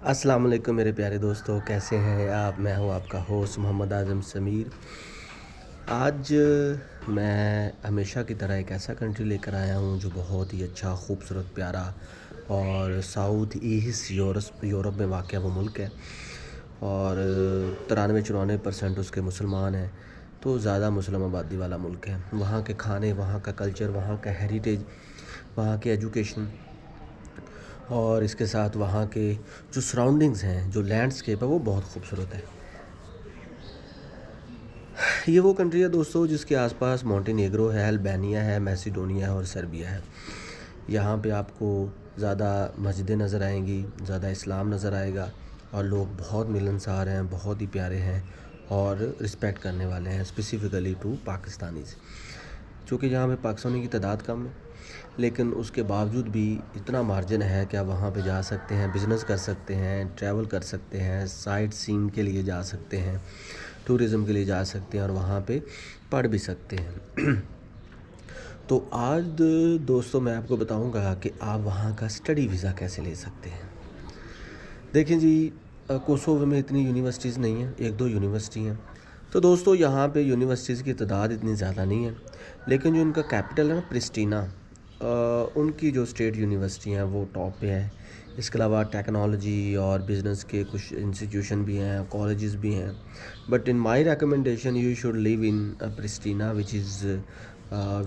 अस्सलाम वालेकुम मेरे प्यारे दोस्तों, कैसे हैं आप। मैं हूं आपका होस्ट मोहम्मद आज़म समीर। आज मैं हमेशा की तरह एक ऐसा कंट्री लेकर आया हूं जो बहुत ही अच्छा, खूबसूरत, प्यारा और साउथ ईस्ट यूरोप में वाक़ वो मुल्क है और 93-94% उसके मुसलमान हैं। तो ज़्यादा मुस्लिम आबादी वाला मुल्क है। वहाँ के खाने, वहाँ का कल्चर, वहाँ का हेरिटेज, वहाँ की एजुकेशन और इसके साथ वहाँ के जो सराउंडिंग्स हैं, जो लैंडस्केप है, वो बहुत खूबसूरत है। ये वो कंट्री है दोस्तों जिसके आसपास मॉन्टेनेग्रो है, अल्बानिया है, मैसिडोनिया है और सर्बिया है। यहाँ पे आपको ज़्यादा मस्जिदें नज़र आएंगी, ज़्यादा इस्लाम नज़र आएगा और लोग बहुत मिलनसार हैं, बहुत ही प्यारे हैं और रिस्पेक्ट करने वाले हैं, स्पेसिफ़िकली टू पाकिस्तानीज़। चूँकि यहाँ पे पाकिस्तानी की तादाद कम है, लेकिन उसके बावजूद भी इतना मार्जिन है कि आप वहाँ पे जा सकते हैं, बिज़नेस कर सकते हैं, ट्रैवल कर सकते हैं, साइट सीइंग के लिए जा सकते हैं, टूरिज़म के लिए जा सकते हैं और वहाँ पे पढ़ भी सकते हैं। तो आज दोस्तों मैं आपको बताऊंगा कि आप वहाँ का स्टडी वीज़ा कैसे ले सकते हैं। देखिए जी, कोसोवो में इतनी यूनिवर्सिटीज़ नहीं हैं, एक दो यूनिवर्सिटी हैं। तो दोस्तों यहाँ पे यूनिवर्सिटीज़ की तादाद इतनी ज़्यादा नहीं है, लेकिन जो इनका कैपिटल है ना, प्रिस्टीना, उनकी जो स्टेट यूनिवर्सिटी हैं वो टॉप पे है। इसके अलावा टेक्नोलॉजी और बिज़नेस के कुछ इंस्टीट्यूशन भी हैं, कॉलेजेस भी हैं। But in my recommendation you should live in प्रिस्टीना which is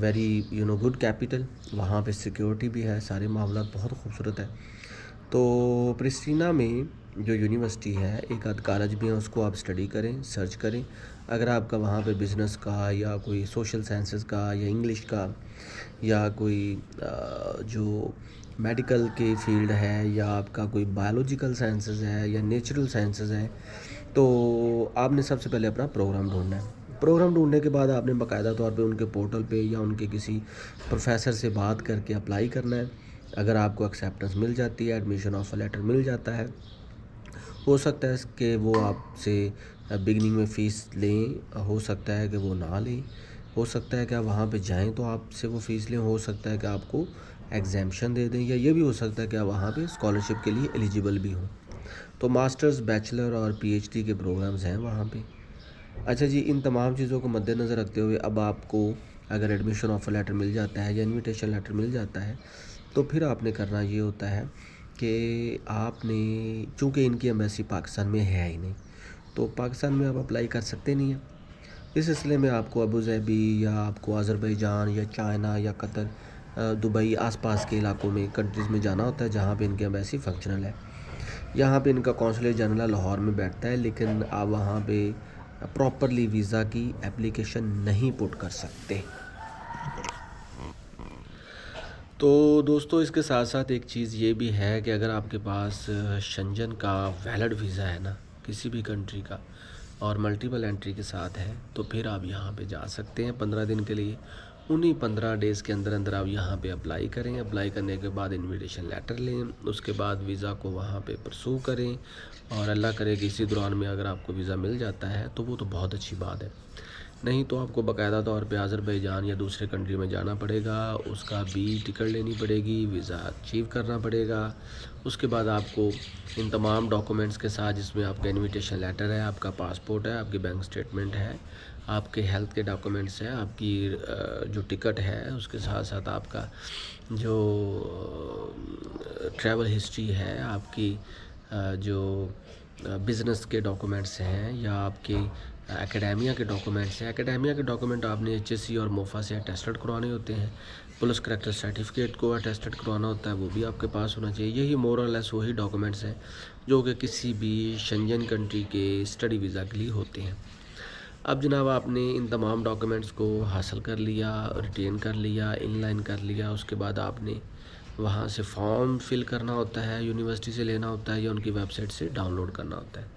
very good capital. वहाँ पे सिक्योरिटी भी है, सारे मामला बहुत खूबसूरत है। तो प्रिस्टीना में जो यूनिवर्सिटी है, एक आध कॉलेज भी है, उसको आप स्टडी करें, सर्च करें। अगर आपका वहाँ पे बिज़नेस का या कोई सोशल साइंसेस का या इंग्लिश का या कोई जो मेडिकल के फील्ड है या आपका कोई बायोलॉजिकल साइंसेस है या नेचुरल साइंसेस है, तो आपने सबसे पहले अपना प्रोग्राम ढूंढना है। प्रोग्राम ढूंढने के बाद आपने बाकायदा तौर पे उनके पोर्टल पे या उनके किसी प्रोफेसर से बात करके अप्लाई करना है। अगर आपको एक्सेप्टेंस मिल जाती है, एडमिशन ऑफर लेटर मिल जाता है, हो सकता है कि वो आपसे बिगनिंग में फ़ीस लें, हो सकता है कि वो ना लें, हो सकता है कि आप वहाँ पे जाएं तो आपसे वो फ़ीस लें, हो सकता है कि आपको एग्जामेशन दे दें, या ये भी हो सकता है कि आप वहाँ पे स्कॉलरशिप के लिए एलिजिबल भी हों। तो मास्टर्स, बैचलर और पीएचडी के प्रोग्राम्स हैं वहाँ पे। अच्छा जी, इन तमाम चीज़ों को मद्देनज़र रखते हुए अब आपको अगर एडमिशन ऑफर लेटर मिल जाता है या इनविटेशन लेटर मिल जाता है, तो फिर आपने करना ये होता है कि आपने, चूँकि इनकी एम्बेसी पाकिस्तान में है ही नहीं, तो पाकिस्तान में आप अप्लाई कर सकते नहीं हैं। इस सिलसिले में आपको अबू धाबी या आपको अज़रबैजान या चाइना या कतर, दुबई, आसपास के इलाकों में, कंट्रीज़ में जाना होता है जहाँ पे इनकी एम्बेसी फंक्शनल है। यहाँ पे इनका कौंसलेट जनरल लाहौर में बैठता है, लेकिन आप वहाँ पे प्रॉपरली वीज़ा की एप्लीकेशन नहीं पुट कर सकते। तो दोस्तों इसके साथ साथ एक चीज़ ये भी है कि अगर आपके पास शेंजन का वैलिड वीज़ा है ना, किसी भी कंट्री का, और मल्टीपल एंट्री के साथ है, तो फिर आप यहाँ पे जा सकते हैं 15 दिन के लिए। उन्हीं 15 डेज़ के अंदर अंदर आप यहाँ पे अप्लाई करें। अप्लाई करने के बाद इनविटेशन लेटर लें, उसके बाद वीज़ा को वहाँ पे परसू करें, और अल्लाह करे कि इसी दौरान में अगर आपको वीज़ा मिल जाता है तो वो तो बहुत अच्छी बात है। नहीं तो आपको बाकायदा तौर पे अज़रबैजान या दूसरे कंट्री में जाना पड़ेगा, उसका भी टिकट लेनी पड़ेगी, वीज़ा अचीव करना पड़ेगा। उसके बाद आपको इन तमाम डॉक्यूमेंट्स के साथ, जिसमें आपका इनविटेशन लेटर है, आपका पासपोर्ट है, आपकी बैंक स्टेटमेंट है, आपके हेल्थ के डॉक्यूमेंट्स हैं, आपकी जो टिकट है, उसके साथ साथ आपका जो ट्रैवल हिस्ट्री है, आपकी जो बिज़नेस के डॉक्यूमेंट्स हैं, या आपके एकेडेमिया के डॉक्यूमेंट्स हैं। एकेडेमिया के डॉक्यूमेंट आपने एचएससी और मोफा से अटेस्टेड करवाने होते हैं। पुलिस करैक्टर सर्टिफिकेट को अटेस्टेड करवाना होता है, वो भी आपके पास होना चाहिए। यही मोर और लेस वही डॉक्यूमेंट्स हैं जो कि किसी भी शेंजन कंट्री के स्टडी वीज़ा के लिए होते हैं। अब जनाब, आपने इन तमाम डॉक्यूमेंट्स को हासिल कर लिया, रिटेन कर लिया, इनलाइन कर लिया, उसके बाद आपने वहाँ से फॉर्म फिल करना होता है, यूनिवर्सिटी से लेना होता है या उनकी वेबसाइट से डाउनलोड करना होता है।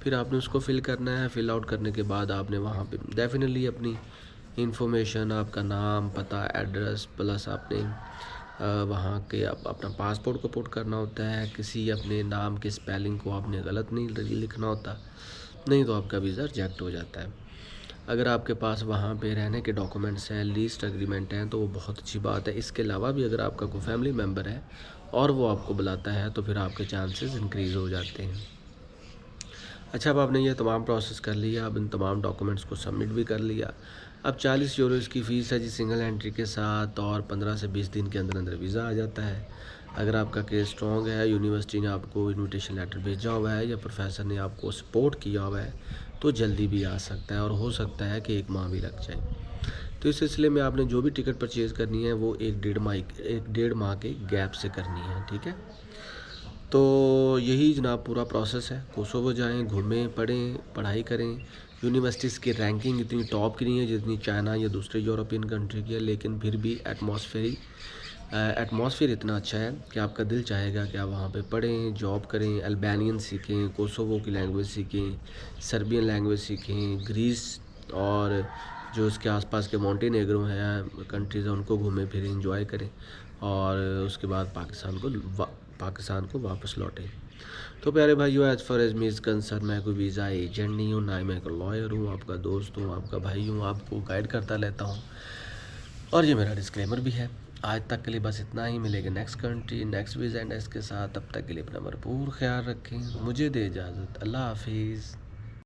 फिर आपने उसको फिल करना है। फिल आउट करने के बाद आपने वहाँ पे डेफिनेटली अपनी इंफॉर्मेशन, आपका नाम, पता, एड्रेस, प्लस आपने वहाँ के अपना पासपोर्ट को पुट करना होता है। किसी अपने नाम के स्पेलिंग को आपने गलत नहीं लिखना होता, नहीं तो आपका वीज़ा रिजेक्ट हो जाता है। अगर आपके पास वहाँ पे रहने के डॉक्यूमेंट्स हैं, लीस्ट एग्रीमेंट हैं, तो वो बहुत अच्छी बात है। इसके अलावा भी अगर आपका कोई फैमिली मेम्बर है और वो आपको बुलाता है तो फिर आपके चांसेस इंक्रीज़ हो जाते हैं। अच्छा, अब आपने ये तमाम प्रोसेस कर लिया, अब इन तमाम डॉक्यूमेंट्स को सबमिट भी कर लिया। अब 40 यूरो इसकी फ़ीस है जी सिंगल एंट्री के साथ, और 15 से 20 दिन के अंदर अंदर वीज़ा आ जाता है। अगर आपका केस स्ट्रॉन्ग है, यूनिवर्सिटी ने आपको इनविटेशन लेटर भेजा हुआ है या प्रोफेसर ने आपको सपोर्ट किया हुआ है, तो जल्दी भी आ सकता है और हो सकता है कि 1 माह भी लग जाए। तो इस सिलसिले में आपने जो भी टिकट परचेज़ करनी है वो 1 डेढ़ माह के गैप से करनी है, ठीक है। तो यही जनाब पूरा प्रोसेस है। कोसोवो जाएँ, घूमें, पढ़ें, पढ़ाई करें। यूनिवर्सिटीज़ की रैंकिंग इतनी टॉप की नहीं है जितनी चाइना या दूसरे यूरोपियन कंट्री की है, लेकिन फिर भी एटमॉस्फेयर इतना अच्छा है कि आपका दिल चाहेगा कि आप वहाँ पे पढ़ें, जॉब करें, अल्बानियन सीखें, कोसोवो की लैंग्वेज सीखें, सर्बियन लैंग्वेज सीखें, ग्रीस और जो उसके आसपास के मोंटेनेग्रो हैं कंट्रीज़ हैं उनको घूमें फिरें, एंजॉय करें और उसके बाद पाकिस्तान को वापस लौटें। तो प्यारे भाइयों, as far as me is concern, मैं कोई वीज़ा एजेंट नहीं हूँ, ना ही मैं एक लॉयर हूँ, आपका दोस्त हूँ, आपका भाई हूँ, आपको गाइड करता रहता हूँ और ये मेरा डिस्क्लेमर भी है। आज तक के लिए बस इतना ही। मिलेंगे next country, next visa index के साथ। तब तक के लिए अपना भरपूर ख्याल रखें। मुझे दे इजाज़त। अल्लाह हाफिज़।